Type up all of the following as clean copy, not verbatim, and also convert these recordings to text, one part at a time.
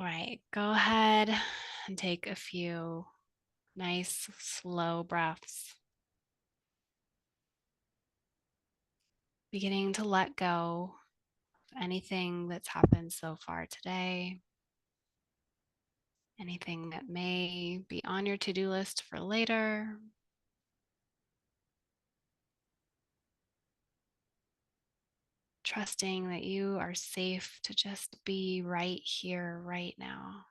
right, go ahead and take a few nice, slow breaths. Beginning to let go of anything that's happened so far today, anything that may be on your to-do list for later. Trusting that you are safe to just be right here, right now.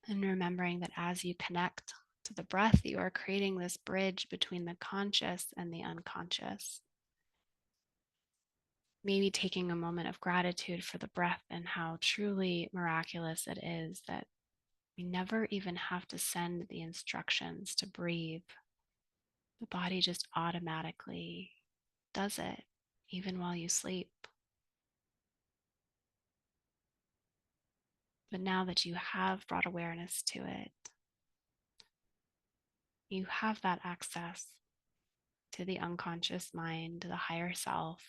And remembering that as you connect to the breath, you are creating this bridge between the conscious and the unconscious. Maybe taking a moment of gratitude for the breath and how truly miraculous it is that we never even have to send the instructions to breathe. The body just automatically does it, even while you sleep. But now that you have brought awareness to it, you have that access to the unconscious mind, to the higher self,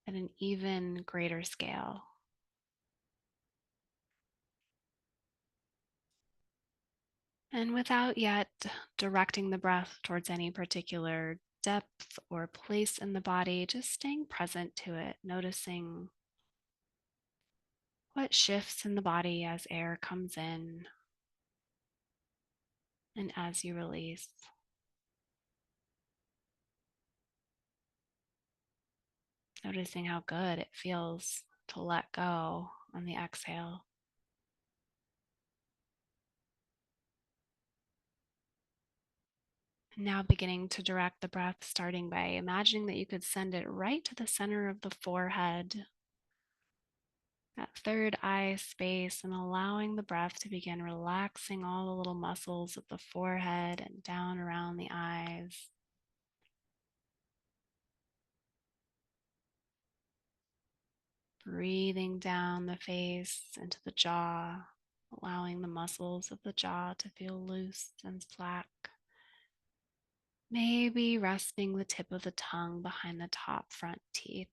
at an even greater scale. And without yet directing the breath towards any particular depth or place in the body, just staying present to it, noticing what shifts in the body as air comes in and as you release. Noticing how good it feels to let go on the exhale. Now beginning to direct the breath, starting by imagining that you could send it right to the center of the forehead, that third eye space, and allowing the breath to begin relaxing all the little muscles of the forehead and down around the eyes. Breathing down the face into the jaw, allowing the muscles of the jaw to feel loose and slack. Maybe resting the tip of the tongue behind the top front teeth.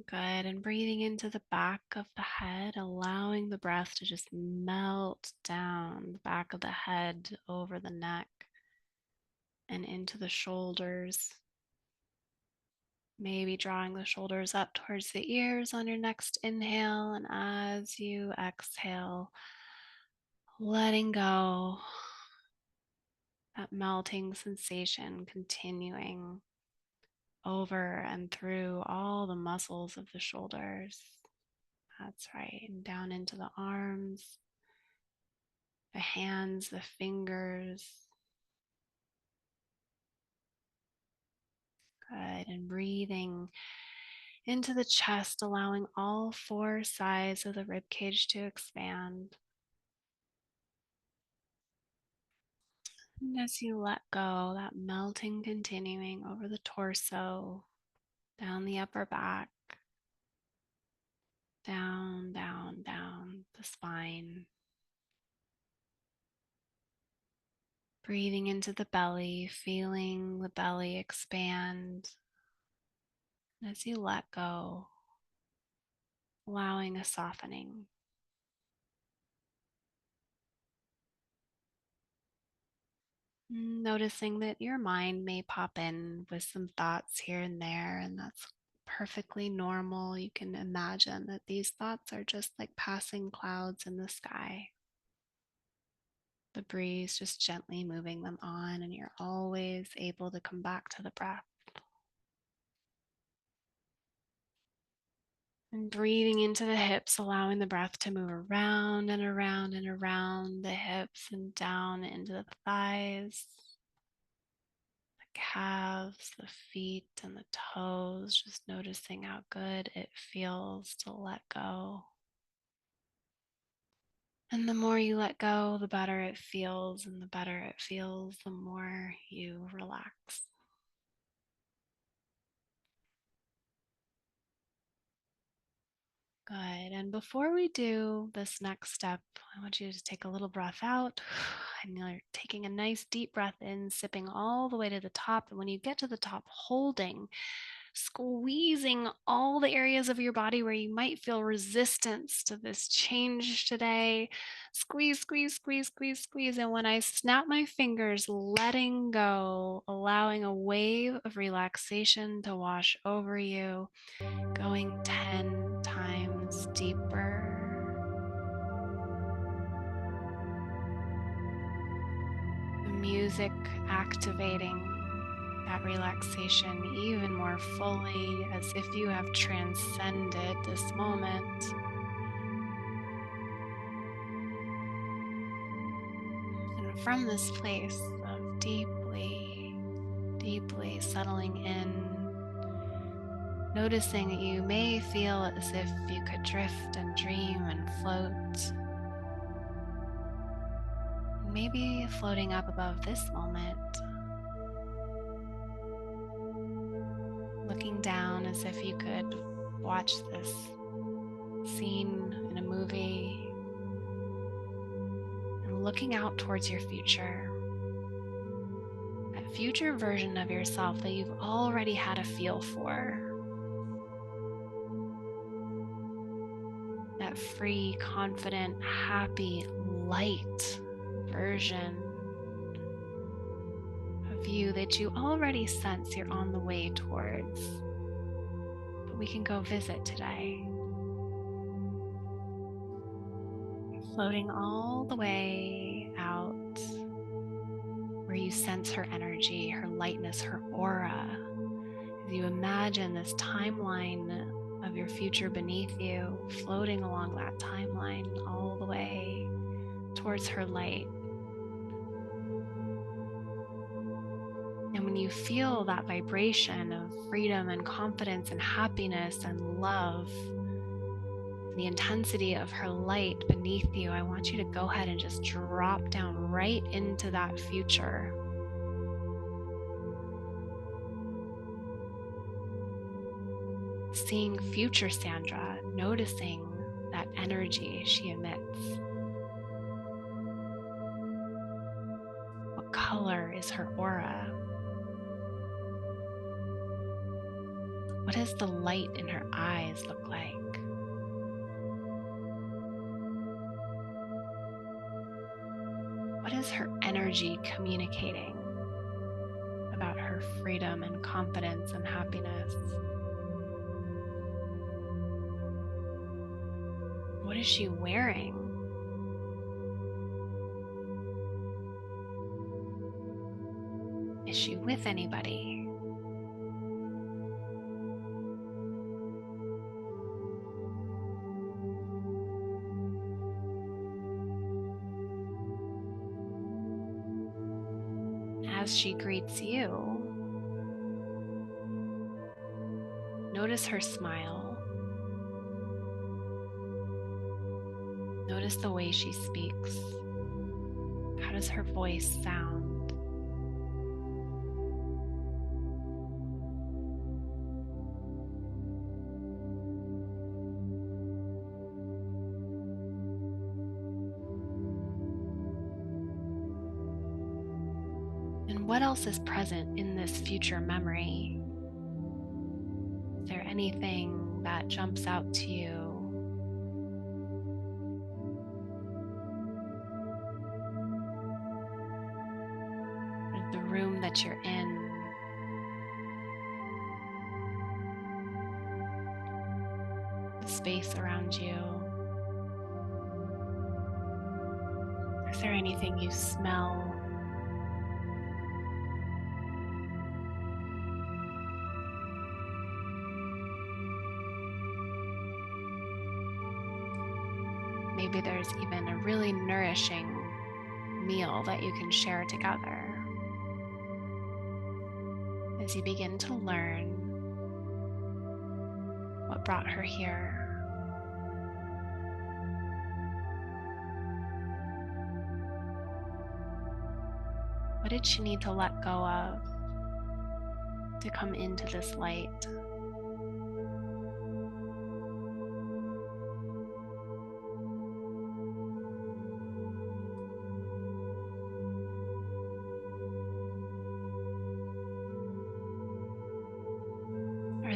Good. And breathing into the back of the head, allowing the breath to just melt down the back of the head over the neck and into the shoulders. Maybe drawing the shoulders up towards the ears on your next inhale. And as you exhale, letting go, that melting sensation continuing over and through all the muscles of the shoulders. That's right. And down into the arms, the hands, the fingers. Good. And breathing into the chest, allowing all four sides of the rib cage to expand. And as you let go, that melting continuing over the torso, down the upper back, down, down, down the spine. Breathing into the belly, feeling the belly expand. And as you let go, allowing a softening. Noticing that your mind may pop in with some thoughts here and there, and that's perfectly normal. You can imagine that these thoughts are just like passing clouds in the sky. The breeze just gently moving them on, and you're always able to come back to the breath. And breathing into the hips, allowing the breath to move around and around and around the hips and down into the thighs, calves, the feet, and the toes, just noticing how good it feels to let go. And the more you let go, the better it feels, and the better it feels, the more you relax. Good. And before we do this next step, I want you to take a little breath out. And you're taking a nice deep breath in, sipping all the way to the top. And when you get to the top, holding, squeezing all the areas of your body where you might feel resistance to this change today. Squeeze, squeeze, squeeze, squeeze, squeeze. And when I snap my fingers, letting go, allowing a wave of relaxation to wash over you, going 10 times deeper. The music activating that relaxation even more fully, as if you have transcended this moment. And from this place of deeply, deeply settling in, noticing that you may feel as if you could drift and dream and float. Maybe floating up above this moment, looking down as if you could watch this scene in a movie, and looking out towards your future, that future version of yourself that you've already had a feel for, that free, confident, happy, light version of you that you already sense you're on the way towards. But we can go visit today. Floating all the way out where you sense her energy, her lightness, her aura. As you imagine this timeline of your future beneath you, floating along that timeline all the way towards her light. And when you feel that vibration of freedom and confidence and happiness and love, the intensity of her light beneath you, I want you to go ahead and just drop down right into that future. Seeing future Sandra, noticing that energy she emits. What color is her aura? What does the light in her eyes look like? What is her energy communicating about her freedom and confidence and happiness? What is she wearing? Is she with anybody? As she greets you, notice her smile. Notice the way she speaks. How does her voice sound? And what else is present in this future memory? Is there anything that jumps out to you? Or the room that you're in? The space around you? Is there anything you smell? Maybe there's even a really nourishing meal that you can share together. As you begin to learn what brought her here. What did she need to let go of to come into this light?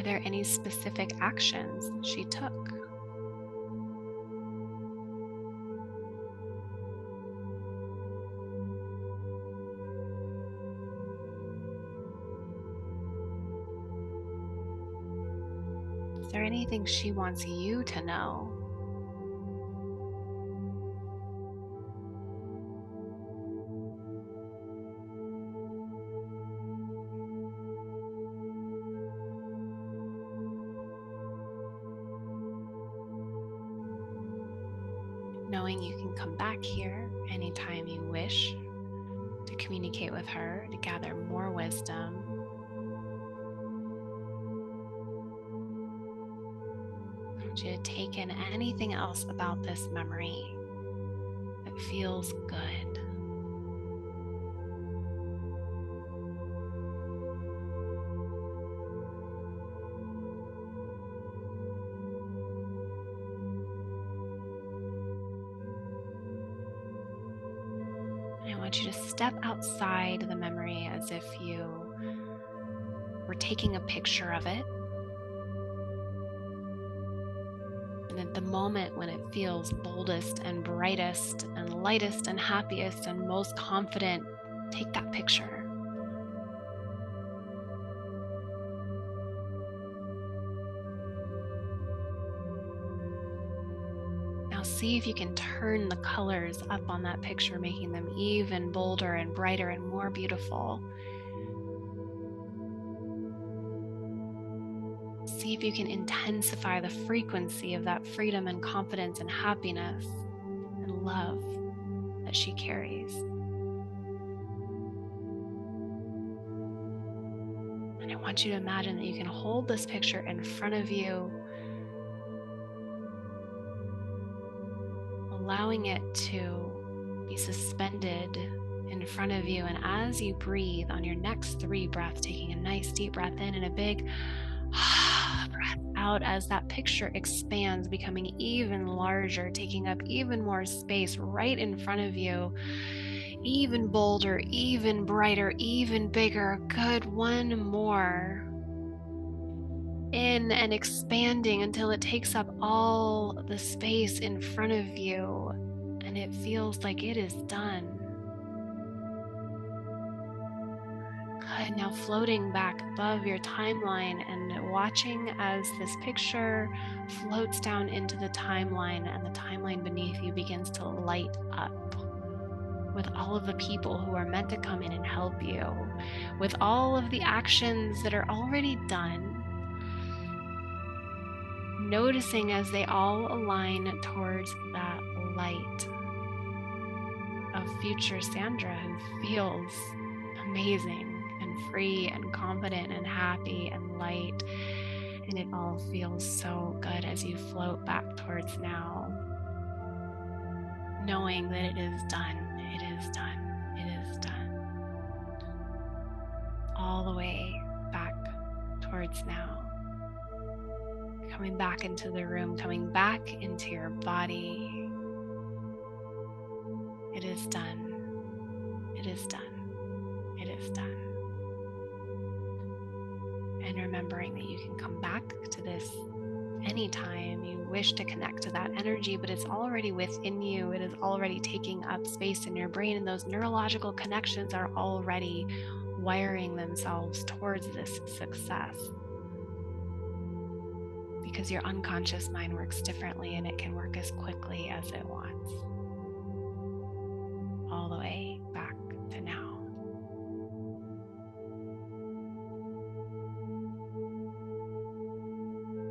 Were there any specific actions she took? Is there anything she wants you to know? Knowing you can come back here anytime you wish to communicate with her, to gather more wisdom. I want you to take in anything else about this memory that feels good. I want you to step outside the memory as if you were taking a picture of it. And at the moment when it feels boldest and brightest and lightest and happiest and most confident, take that picture. Now see if you can turn the colors up on that picture, making them even bolder and brighter and more beautiful. See if you can intensify the frequency of that freedom and confidence and happiness and love that she carries. And I want you to imagine that you can hold this picture in front of you, allowing it to be suspended in front of you. And as you breathe on your next 3 breaths, taking a nice deep breath in and a big breath out as that picture expands, becoming even larger, taking up even more space right in front of you, even bolder, even brighter, even bigger. Good. One more. In and expanding until it takes up all the space in front of you and it feels like it is done. Good. Now floating back above your timeline and watching as this picture floats down into the timeline and the timeline beneath you begins to light up with all of the people who are meant to come in and help you, with all of the actions that are already done. Noticing as they all align towards that light of future Sandra, who feels amazing and free and confident and happy and light. And it all feels so good as you float back towards now, knowing that it is done, it is done, it is done. All the way back towards now. Coming back into the room, coming back into your body. It is done. It is done. It is done. And remembering that you can come back to this anytime you wish to connect to that energy, but it's already within you. It is already taking up space in your brain, and those neurological connections are already wiring themselves towards this success. Because your unconscious mind works differently and it can work as quickly as it wants. All the way